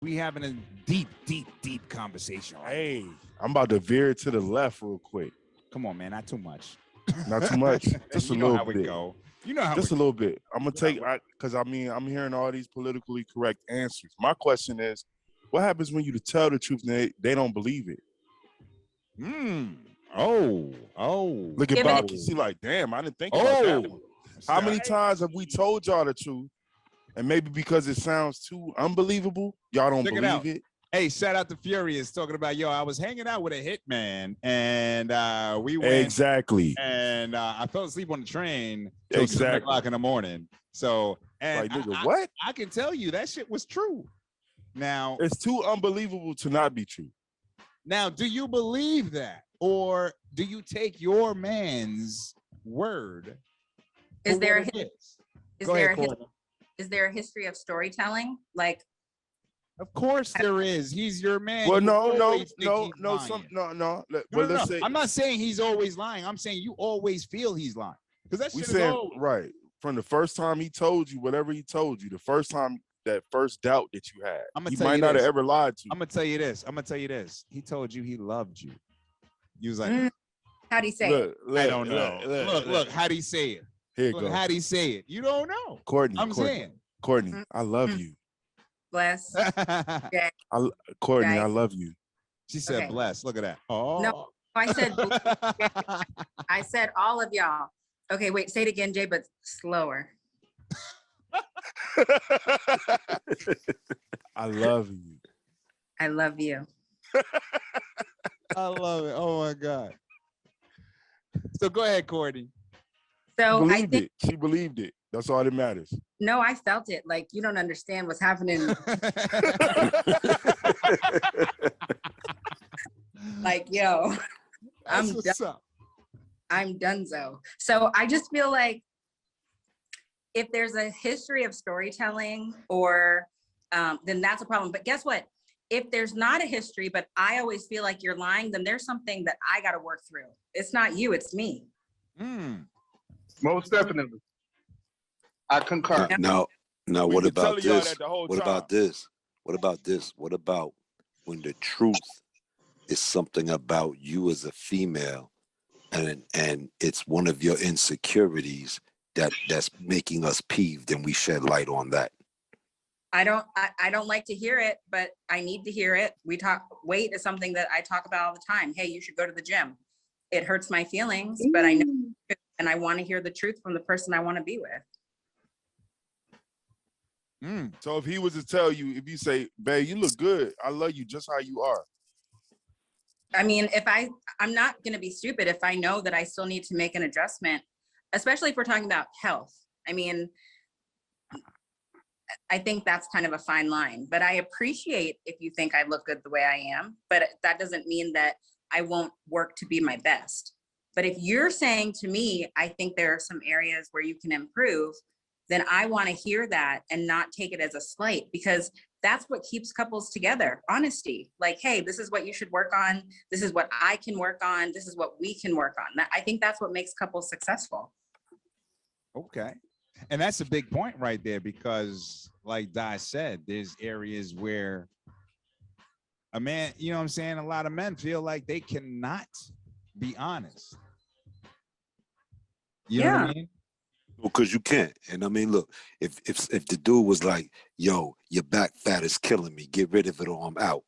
We having a deep, deep, deep conversation. Right? Hey, I'm about to veer to the left real quick. Come on, man. Not too much. Not too much. Just a you know little how we bit. go. You know how Just we a little bit. I'm gonna You know take because I'm hearing all these politically correct answers. My question is, what happens when you tell the truth and they don't believe it? Oh. Look at Given Bob. it- You see, like, damn, I didn't think about that one. How many times have we told y'all the truth, and maybe because it sounds too unbelievable, y'all don't Check it out. believe it? Hey, shout out to Furious talking about, yo, I was hanging out with a hitman and we went Exactly. and I fell asleep on the train till 7 Exactly. o'clock in the morning. So, and Like, nigga, what? I can tell you that shit was true. Now, It's too unbelievable to not be true. Now, do you believe that? Or do you take your man's word? Is for there what it is? is Go there ahead, a Courtney. is there a history of storytelling? Like, Of course there is. He's your man. Well, You no. always think he's Well, lying. let's No. say I'm not saying he's always lying. I'm saying you always feel he's lying. Because that we shit is saying always. right from the first time he told you whatever he told you, the first time that first doubt that you had, I'ma he tell might you not this. have ever lied to you. I'm gonna tell you this. He told you he loved you. You was like, how do you say it? I don't know. Look, how'd he say it? Here you Look, go. how'd he say it? You don't know. Courtney, I'm saying. Courtney, I love you. Bless. Courtney, Guys. I love you. She said, Okay. bless. Look at that. Oh. No, I said all of y'all. Okay, wait, say it again, Jay, but slower. I love you. I love you. I love it. Oh my God. So go ahead, Courtney. So I Believed think it. She believed it. That's all that matters. no, I felt it. Like you don't understand what's happening. Like, yo, That's what's up. I'm donezo. So I just feel like if there's a history of storytelling or then that's a problem. But guess what? If there's not a history, but I always feel like you're lying, then there's something that I got to work through. It's not you, it's me. Most definitely. I concur. Now, We what been about telling y'all this? that the whole What time. about this? What about this? What about when the truth is something about you as a female, and it's one of your insecurities that's making us peeved, and we shed light on that? I don't like to hear it, but I need to hear it. Weight is something that I talk about all the time. Hey, you should go to the gym. It hurts my feelings, but I know, and I want to hear the truth from the person I want to be with. So if he was to tell you, if you say, babe, you look good, I love you just how you are. I mean, I'm not going to be stupid if I know that I still need to make an adjustment, especially if we're talking about health. I mean, I think that's kind of a fine line, but I appreciate if you think I look good the way I am, but that doesn't mean that I won't work to be my best. But if you're saying to me, I think there are some areas where you can improve, then I want to hear that and not take it as a slight, because that's what keeps couples together. Honesty. Like, hey, this is what you should work on. This is what I can work on. This is what we can work on. I think that's what makes couples successful. Okay. And that's a big point right there, because like Di said, there's areas where a man, you know what I'm saying? A lot of men feel like they cannot be honest. You know what I mean? Because you can't. And I mean, look, if the dude was like, yo, your back fat is killing me, get rid of it or I'm out,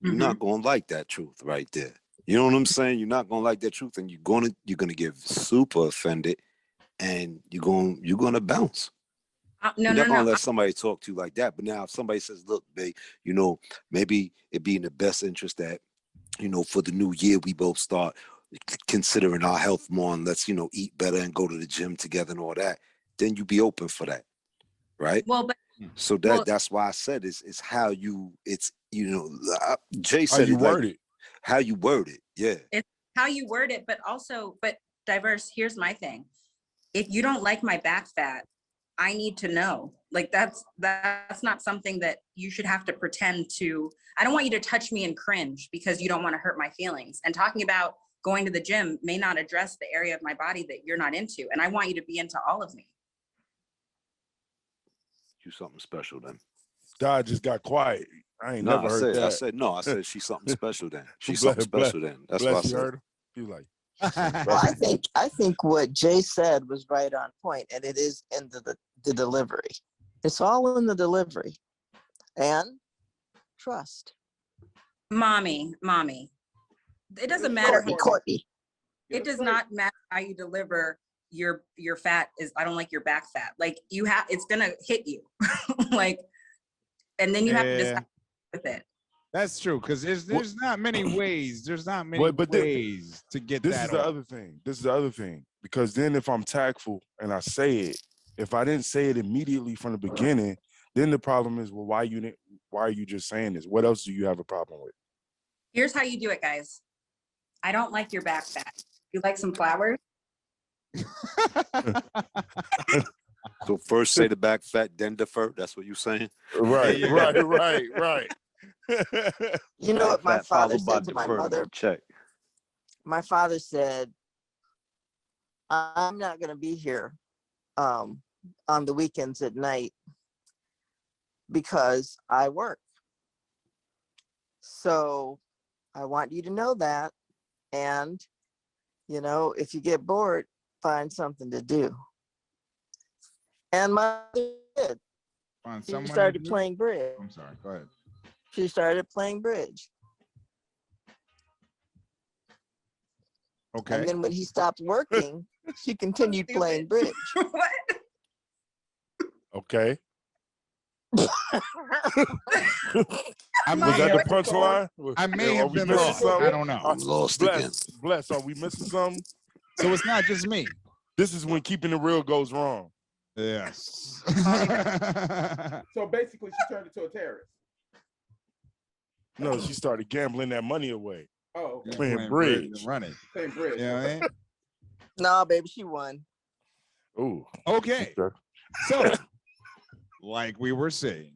you're not gonna like that truth right there. You know what I'm saying? You're not gonna like that truth, and you're gonna get super offended, and you're gonna bounce. You're not gonna let somebody talk to you like that. But now if somebody says, look, babe, you know, maybe it'd be in the best interest that, you know, for the new year we both start considering our health more, and let's, you know, eat better and go to the gym together and all that, then you be open for that, right? Well, but so that's why I said it's how you, it's, you know, Jay How said you it word like, it. how you word it. Yeah. It's how you word it, but diverse. Here's my thing. If you don't like my back fat, I need to know. Like that's not something that you should have to pretend to. I don't want you to touch me and cringe because you don't want to hurt my feelings. And talking about going to the gym may not address the area of my body that you're not into. And I want you to be into all of me. You something special then. God just got quiet. I ain't No, never heard I that. said no. I said she's something special. Then she's Bless- something special. Then that's what I Bless you said. heard him. He like, Well, I think what Jay said was right on point, and it is in the delivery. It's all in the delivery, and trust. Mommy. It doesn't matter. Courtney. It does not matter how you deliver your fat is, I don't like your back fat. Like it's gonna hit you. Like, and then you have to Yeah. decide with it. That's true, because there's not many ways. There's not many But ways to get this that is the off. other thing. This is the other thing. Because then if I'm tactful and I say it, if I didn't say it immediately from the beginning, then the problem is, well, why are you just saying this? What else do you have a problem with? Here's how you do it, guys. I don't like your back fat. You like some flowers? So first say the back fat, then defer. That's what you saying. Right, you right. You know what my Fat father followed by said to my defer. mother? Check. My father said, I'm not going to be here on the weekends at night because I work. So I want you to know that. And, you know, if you get bored, find something to do. And my mother did. Find She someone to started do- playing bridge. I'm sorry. Go ahead. She started playing bridge. Okay. And then when he stopped working, she continued playing bridge. What? Okay. I I'm may Was that the have, punchline? I may Are have we been missing lost. something? I don't know. I'm lost again. Bless, are we missing something? So it's not just me. This is when keeping it real goes wrong. Yes. So basically, she turned into a terrorist. No, she started gambling that money away. Oh, okay. Playing bridge. and running. Same bridge. You know what I mean? No, baby, she won. Ooh. Okay. Okay. So, like we were saying,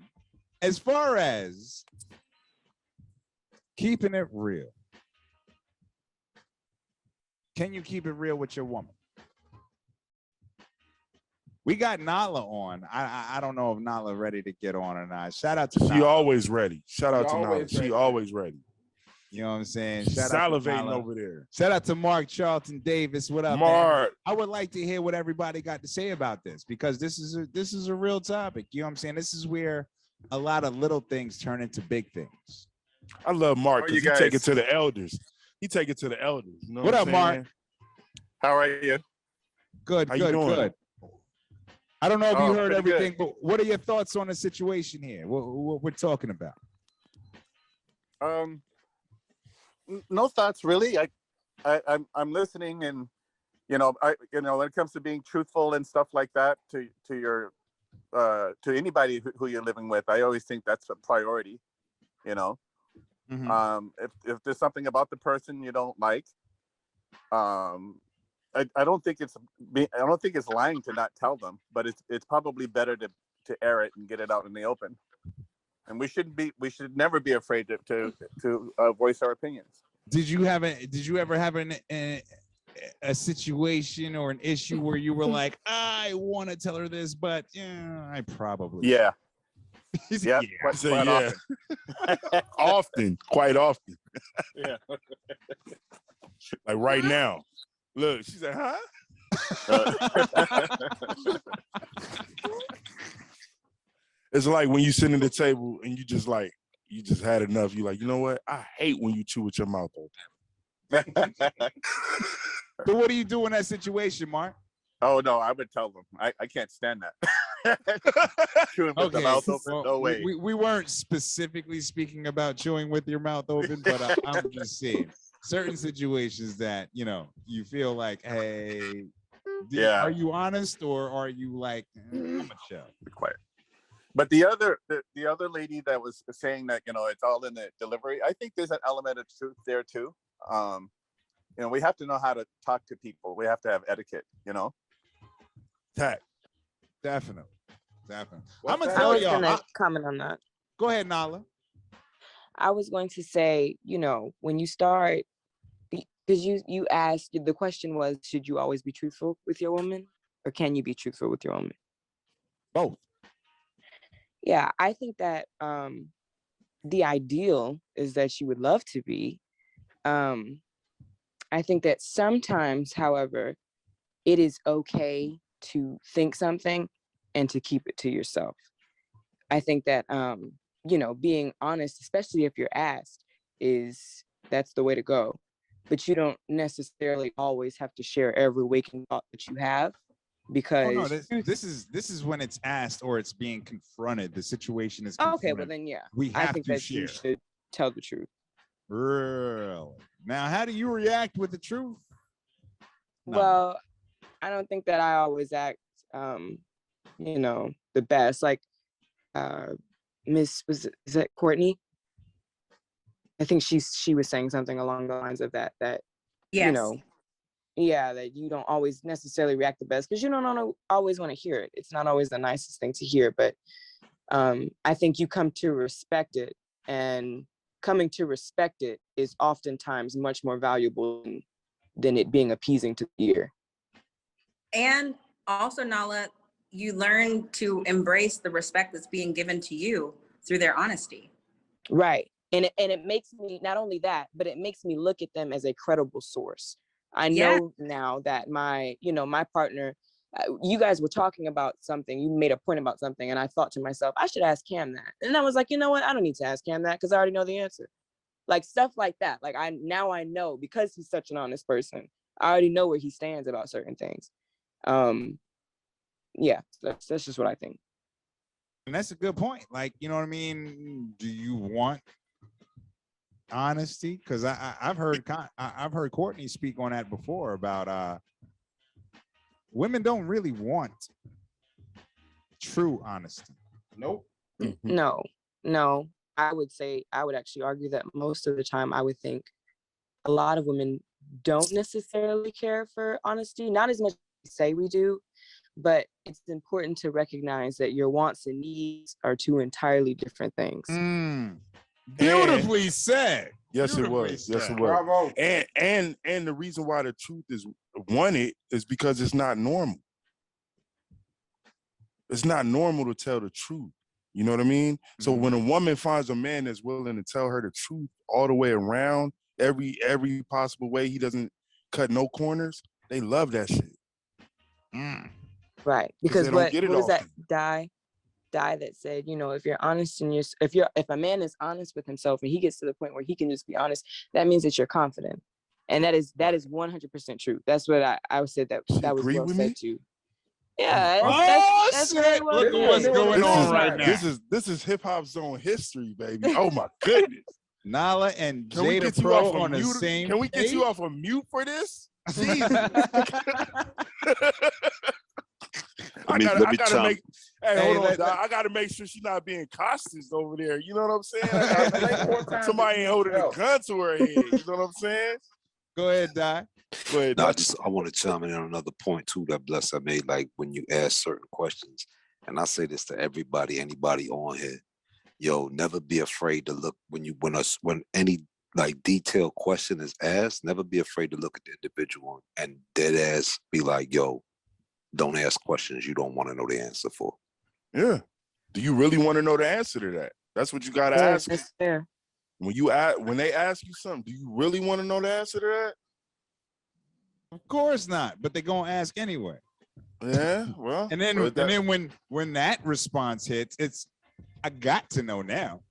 as far as keeping it real, can you keep it real with your woman? We got Nala on. I don't know if Nala ready to get on or not. Shout out to She Nala. always ready. Shout out She to Nala. always She ready. always ready. You know what I'm saying? She's Shout out to salivating Nala. over there. Shout out to Mark Charlton Davis. What up, man? Mark. I would like to hear what everybody got to say about this, because this is a real topic. You know what I'm saying? This is where a lot of little things turn into big things. I love Mark How are because you he take it guys? to the elders. He take it to the elders. You know What what up, I'm Mark? saying? How are you? Good, How you good, doing? good. I don't know if you Oh, heard pretty good. everything, but what are your thoughts on the situation here? What we're talking about? No thoughts really. I'm listening, and when it comes to being truthful and stuff like that to your to anybody who you're living with, I always think that's a priority. Mhm. If there's something about the person you don't like, I don't think it's lying to not tell them, but it's probably better to air it and get it out in the open. And we should never be afraid to voice our opinions. Did you ever have a situation or an issue where you were like, I want to tell her this, but yeah, I probably Yeah. He said, Yeah. yeah. Quite, He said, quite yeah. often. Often, quite often. Yeah. Like right now. Look, she said, huh? It's like when you sit at the table and you just had enough. You like, you know what? I hate when you chew with your mouth open. So what do you do in that situation, Mark? Oh no, I would tell them. I can't stand that. Chewing with the mouth open, well, no way. we weren't specifically speaking about chewing with your mouth open, but I'm just saying certain situations that you feel like, hey, Yeah. are you honest or are you like, I'm a chill? Be quiet. But the other lady that was saying that it's all in the delivery, I think there's an element of truth there too. We have to know how to talk to people. We have to have etiquette. Tact. Definitely. I'm What's gonna that? I tell was y'all. gonna comment on that. Go ahead, Nala. I was going to say, when you start, because you asked, the question was, should you always be truthful with your woman, or can you be truthful with your woman? Both. Yeah, I think that the ideal is that you would love to be. I think that sometimes, however, it is okay to think something and to keep it to yourself. I think that being honest, especially if you're asked, that's the way to go. But you don't necessarily always have to share every waking thought that you have, Oh no, because this is when it's asked or it's being confronted. The situation is okay, well confronted. then yeah, We I have think to that you share. should tell the truth. Really? Now, how do you react with the truth? No. Well, I don't think that I always act the best. Like is that Courtney? I think she was saying something along the lines of that Yes. That you don't always necessarily react the best because you don't always want to hear it. It's not always the nicest thing to hear, but I think you come to respect it, and coming to respect it is oftentimes much more valuable than it being appeasing to the ear. And also, Nala, you learn to embrace the respect that's being given to you through their honesty. Right. And it makes me, not only that, but it makes me look at them as a credible source. I know now that my partner, you guys were talking about something, you made a point about something, and I thought to myself, I should ask Cam that. And I was like, you know what? I don't need to ask Cam that because I already know the answer. Like stuff like that. Like I know, because he's such an honest person, I already know where he stands about certain things. That's just what I think. And that's a good point. Like, you know what I mean? Do you want honesty? Because I've heard Courtney speak on that before about women don't really want true honesty. Nope. No. I would actually argue that most of the time I would think a lot of women don't necessarily care for honesty, not as much as we say we do, but it's important to recognize that your wants and needs are two entirely different things. Beautifully said. Yes, it Beautifully was. Yes, said. it was. Bravo. And the reason why the truth is wanted is because it's not normal. It's not normal to tell the truth. You know what I mean? So when a woman finds a man that's willing to tell her the truth all the way around, every possible way, he doesn't cut no corners, they love that shit. Right. 'Cause Because they don't what get it was that often. die that said, if you're honest in if a man is honest with himself and he gets to the point where he can just be honest, that means that you're confident. And that is 100% true. That's what I would say that She was agree well with said me? too. Yeah, Oh, that's shit. very well Look at said. what's going This on is right now. This is hip hop zone history, baby. Oh my goodness. Nala and Can we Jada get you Pro off on of the mute? same Can we get you page? off of mute for this? Jesus. Let me chime. Hold on, Doc. I gotta make sure she's not being cautious over there. You know what I'm saying? I gotta Say more make times somebody than ain't you holding a felt. gun to her head. You know what I'm saying? Go ahead, Di. Go ahead, No, Doc. I want to chime in on another point too that Bless I made. Like when you ask certain questions, and I say this to everybody, anybody on here, yo, never be afraid to look when any like detailed question is asked. Never be afraid to look at the individual and dead ass be like, yo, don't ask questions you don't want to know the answer for. Yeah. Do you really want to know the answer to that? That's what you gotta Yeah, ask. that's fair. When they ask you something, do you really want to know the answer to that? Of course not, but they're gonna ask anyway. Yeah, well, And then but that- when that response hits, it's I got to know now.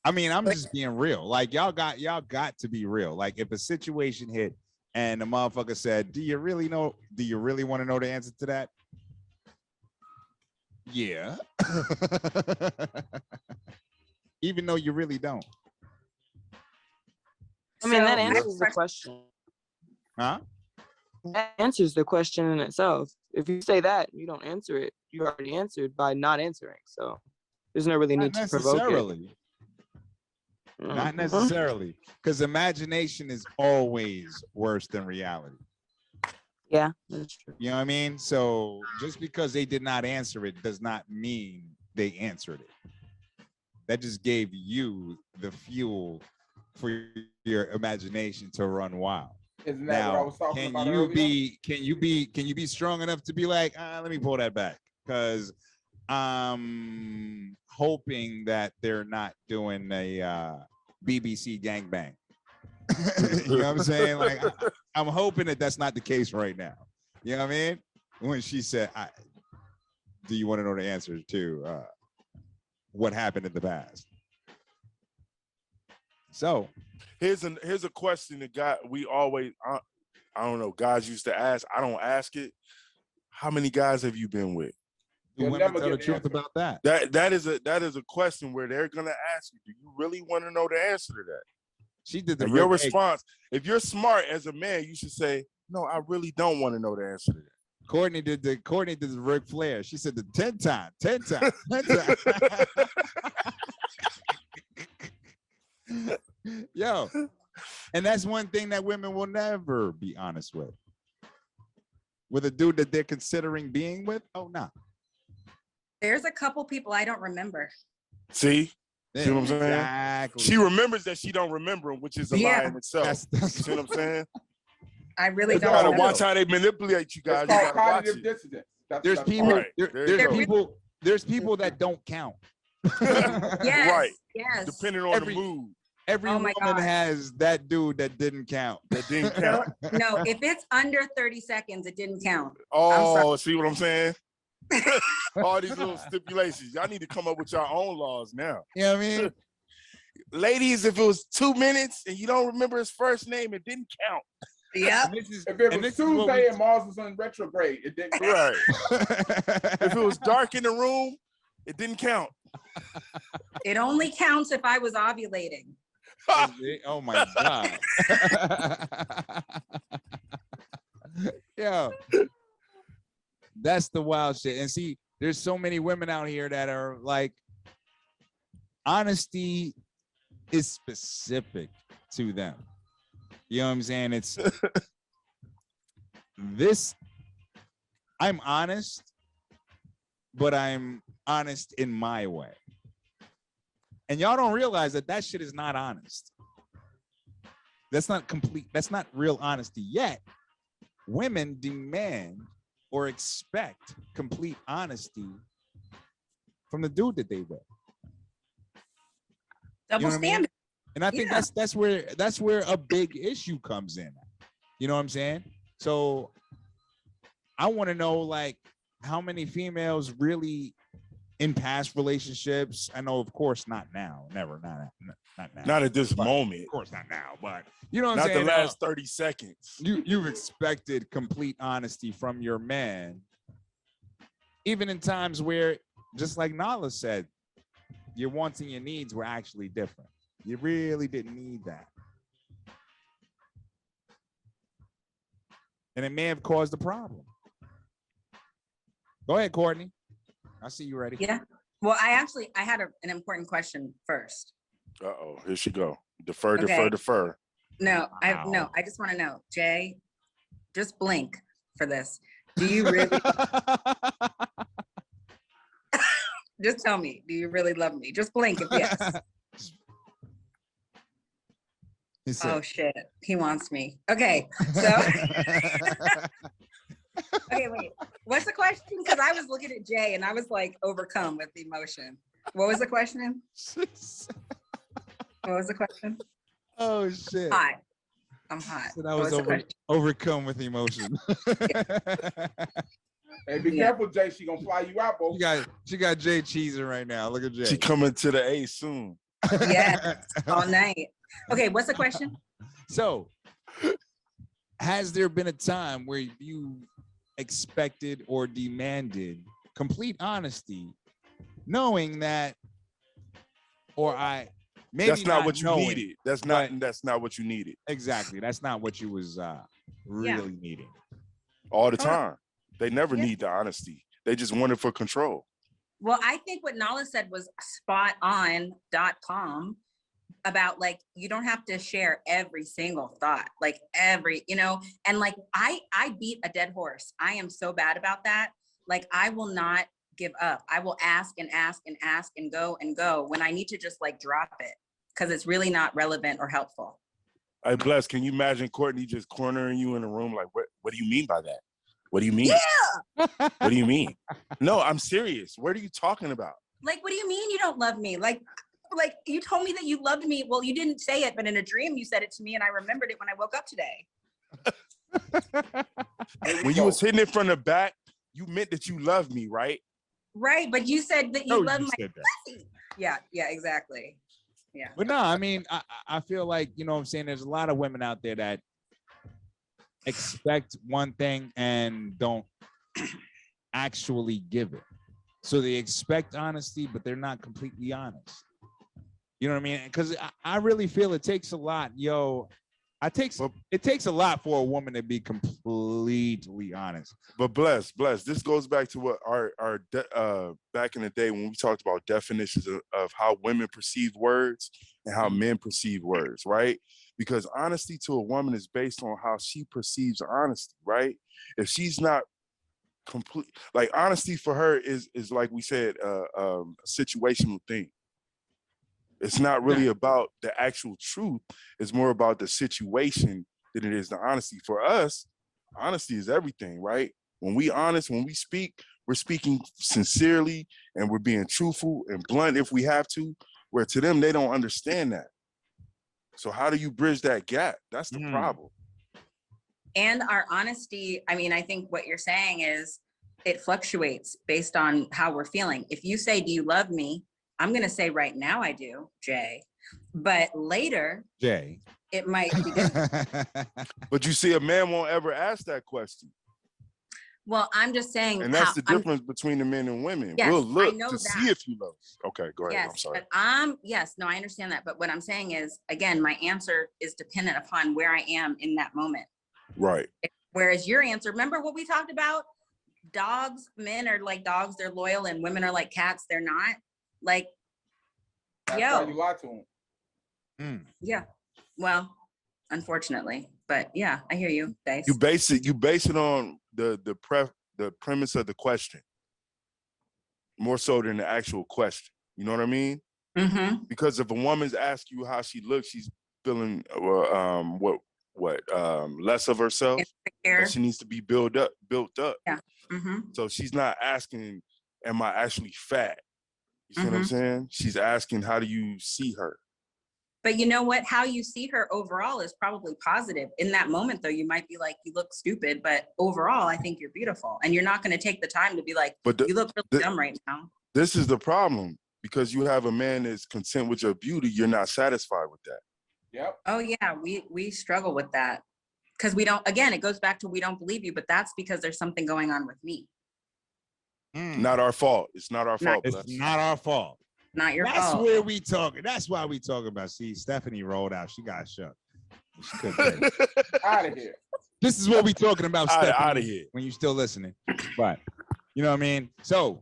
I mean, I'm just being real. Like y'all got to be real. Like if a situation hit and the motherfucker said, do you really want to know the answer to that? Yeah. Even though you really don't. I mean, that So, answers the question. Huh? That answers the question in itself. If you say that, you don't answer it. You already answered by not answering. So there's no really need to provoke it. Necessarily. Not necessarily. Because imagination is always worse than reality. Yeah, that's true. You know what I mean? So just because they did not answer it does not mean they answered it. That just gave you the fuel for your imagination to run wild. Isn't that what I was talking about earlier? Can you be strong enough to be like, let me pull that back? Because I'm hoping that they're not doing a BBC gangbang. You know what I'm saying? Like, I'm hoping that that's not the case right now. You know what I mean? When she said, do you want to know the answer to what happened in the past? So here's a question that we always, I don't know, guys used to ask. I don't ask it. How many guys have you been with? do You'll women never tell the get the truth answer. about that? That is a question where they're gonna ask you, do you really want to know the answer to that? She did the And your Rick- response, if you're smart as a man, you should say, no, I really don't want to know the answer to that. Courtney did the Ric Flair. She said the 10 times. Yo, and that's one thing that women will never be honest with a dude that they're considering being with. Oh no. There's a couple people I don't remember. See what I'm saying? Exactly. She remembers that she don't remember him, which is a lie Yeah. in itself. That's See what I'm saying? I really You don't gotta remember. watch how they manipulate you guys. It's You called gotta watch cognitive it. dissonance. That's- there's that's people. all. Right. There, There you there's go. there's people that don't count. Yes, Right. yes. Depending on Every- the mood. Every Oh my woman God. has that dude that didn't count. That didn't count. No, if it's under 30 seconds, it didn't count. Oh, see what I'm saying? All these little stipulations. Y'all need to come up with your own laws now. You know what I mean? Ladies, if it was 2 minutes and you don't remember his first name, it didn't count. Yep. And this is, If it and was this is what Tuesday we- and Mars was in retrograde, it didn't. Right. If it was dark in the room, it didn't count. It only counts if I was ovulating. Oh my God. Yeah. That's the wild shit. And see, there's so many women out here that are like, honesty is specific to them. You know what I'm saying? It's this, I'm honest, but I'm honest in my way. And y'all don't realize that that shit is not honest. That's not complete. That's not real honesty yet. Women demand or expect complete honesty from the dude that they with. Double know what I mean? standard. And I think Yeah. that's where a big issue comes in. You know what I'm saying? So I want to know, like, how many females really in past relationships. I know, of course, not now, never, not now. Not at this But- moment. Of course, not now, but you know what I'm Not the saying? last 30 seconds. You've expected complete honesty from your man, even in times where, just like Nala said, your wants and your needs were actually different. You really didn't need that. And it may have caused a problem. Go ahead, Courtney. I see you ready. Yeah. Well, I had an important question first. Uh-oh, here she go. Defer. No, Wow. I just want to know, Jay, just blink for this. Do you really, just tell me, do you really love me? Just blink if yes. He said- Oh shit, he wants me. Okay, so, okay, wait, what's the question? Because I was looking at Jay and I was like overcome with emotion. What was the question? What was the question? Oh shit. Hot. I'm hot. Said I What was the question? overcome with emotion. Hey, be Yeah. careful, Jay. She gonna fly you out, bro. she got Jay cheesing right now. Look at Jay. She coming to the A soon. Yes. All night. Okay, what's the question? So, has there been a time where you expected or demanded complete honesty, knowing that, or maybe That's not what you knowing- needed. That's not what you needed Exactly. That's not what you was really needing. all the Hold on. time. They never Yeah. need the honesty. They just want it for control. Well, I think what Nala said was spot on.com about like you don't have to share every single thought, like every, and like I beat a dead horse. I am so bad about that. Like I will not give up. I will ask and ask and ask and go when I need to just like drop it because it's really not relevant or helpful. Hey, Bless, can you imagine Courtney just cornering you in a room? Like, what do you mean by that? What do you mean? Yeah. What do you mean? No, I'm serious. What are you talking about? Like, what do you mean you don't love me? Like you told me that you loved me. Well, you didn't say it, but in a dream you said it to me, and I remembered it when I woke up today. When you was hitting it from the back, you meant that you loved me, right? Right, but you said that you No, love you my said that. pussy. Yeah, exactly. Yeah. But no, I mean, I feel like, you know what I'm saying, there's a lot of women out there that expect one thing and don't actually give it. So they expect honesty, but they're not completely honest. You know what I mean? Because I really feel it takes a lot, yo. It takes a lot for a woman to be completely honest. But bless. This goes back to what our back in the day when we talked about definitions of how women perceive words and how men perceive words, right? Because honesty to a woman is based on how she perceives honesty, right? If she's not complete, like honesty for her is like we said, a situational thing. It's not really about the actual truth. It's more about the situation than it is the honesty. For us, honesty is everything, right? When we honest, when we speak, we're speaking sincerely and we're being truthful and blunt if we have to, where to them, they don't understand that. So how do you bridge that gap? That's the problem. And our honesty, I mean, I think what you're saying is it fluctuates based on how we're feeling. If you say, do you love me? I'm going to say right now I do, Jay. But later, Jay, it might be different. But you see, a man won't ever ask that question. Well, I'm just saying. And that's the difference between the men and women. Yes, We'll look I know to that. see if you love us. Okay, go ahead. I'm Yes, sorry. but yes, no, I understand that. But what I'm saying is, again, my answer is dependent upon where I am in that moment. Right. Whereas your answer, remember what we talked about? Dogs, men are like dogs, they're loyal, and women are like cats, they're not. Like, That's yo. why you lie to him. Yeah. Well, unfortunately, but yeah, I hear you, Dice. You base it on the premise of the question more so than the actual question. You know what I mean? Mm-hmm. Because if a woman's asking you how she looks, she's feeling less of herself. Insecure. That she needs to be built up. Yeah. Mm-hmm. So she's not asking, am I actually fat? You see what I'm saying? She's asking, how do you see her? But you know what? How you see her overall is probably positive. In that moment, though, you might be like, you look stupid, but overall, I think you're beautiful. And you're not going to take the time to be like, you look really dumb right now. This is the problem. Because you have a man that's content with your beauty, you're not satisfied with that. Yep. Oh, yeah. We struggle with that. Because we don't, again, it goes back to we don't believe you, but that's because there's something going on with me. Not our fault. It's not our fault. It's not our fault. Not your That's fault. where we talking. That's why we talking about. See, Stephanie rolled out. She got shut. She couldn't take it. Out of here. This is what we talking about, Stephanie. Out of here. When you still listening. But you know what I mean? So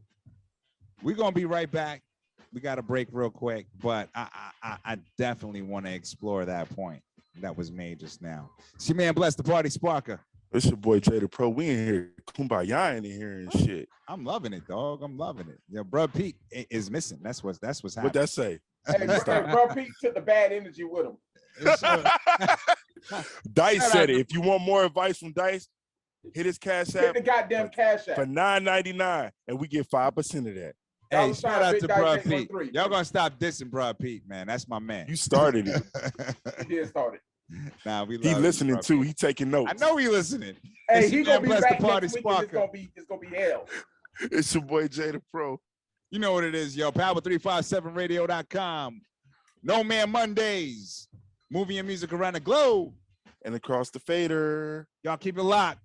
we're gonna be right back. We got to break real quick, but I definitely want to explore that point that was made just now. See, man, bless the party sparker. It's your boy Jay the Pro. We in here kumbaya in here and shit. I'm loving it, dog. I'm loving it. Yeah, bro, Pete is missing. That's what's happening. What that say? Hey, bro, Pete took the bad energy with him. Dice said it. If you want more advice from Dice, hit his cash Hit app the goddamn cash app. for $9.99, and we get 5% of that. Hey, shout out to Bro Pete. 813. Y'all gonna stop dissing Bro Pete, man. That's my man. You started it. He did start it. Nah, we He love listening Bro too. Pete. He taking notes. I know he listening. Hey, It's he your gonna man, be bless back the party next week. And sparker. it's gonna be hell. It's your boy Jay the Pro. You know what it is, yo. Power357radio.com. No Man Mondays. Movie and music around the globe. And across the fader. Y'all keep it locked.